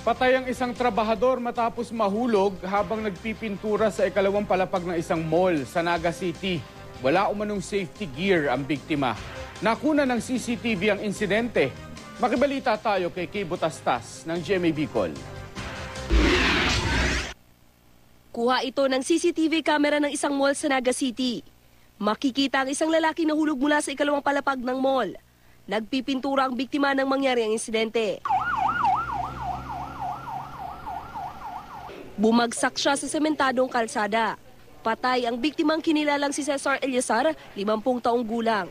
Patay ang isang trabahador matapos mahulog habang nagpipintura sa ikalawang palapag ng isang mall sa Naga City. Wala umanong safety gear ang biktima. Nakuna ng CCTV ang insidente. Makibalita tayo kay Kay Butastas ng GMA Bicol. Kuha ito ng CCTV camera ng isang mall sa Naga City. Makikita ang isang lalaki na hulog mula sa ikalawang palapag ng mall. Nagpipintura ang biktima ng mangyari ang insidente. Bumagsak siya sa sementadong kalsada. Patay ang biktimang kinilalang si Cesar Eliazar, 50 taong gulang.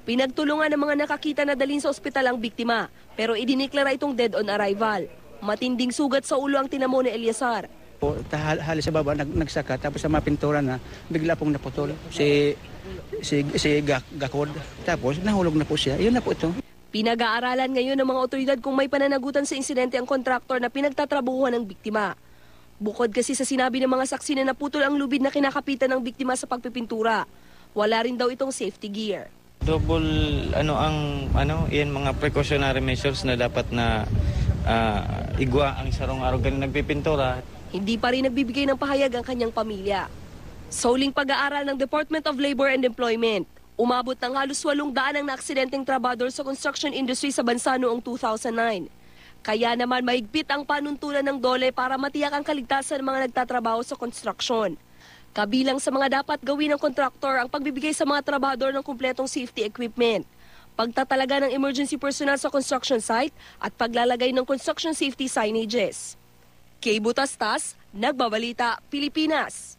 Pinagtulungan ng mga nakakita na dalhin sa ospital ang biktima, pero idiniklara itong dead on arrival. Matinding sugat sa ulo ang tinamo ni Eliazar. Halos sa baba nagsaka, tapos sa mga pintura na bigla pong naputol si Gakod. Tapos nahulog na po siya. Yun na po ito. Pinag-aaralan ngayon ng mga otoridad kung may pananagutan sa insidente ang kontraktor na pinagtatrabuhuan ng biktima. Bukod kasi sa sinabi ng mga saksi na naputol ang lubid na kinakapitan ng biktima sa pagpipintura, wala rin daw itong safety gear. Double yan mga precautionary measures na dapat na igwa ang sarong araw ganun nagpipintura. Hindi pa rin nagbibigay ng pahayag ang kanyang pamilya. Sa huling pag-aaral ng Department of Labor and Employment, umabot ng halos 800 ang naaksidenteng trabador sa construction industry sa bansa noong 2009. Kaya naman mahigpit ang panuntunan ng DOLE para matiyak ang kaligtasan ng mga nagtatrabaho sa construction. Kabilang sa mga dapat gawin ng kontraktor ang pagbibigay sa mga trabahador ng kumpletong safety equipment, pagtatalaga ng emergency personnel sa construction site at paglalagay ng construction safety signages. Kay Butastas, Nagbabalita, Pilipinas.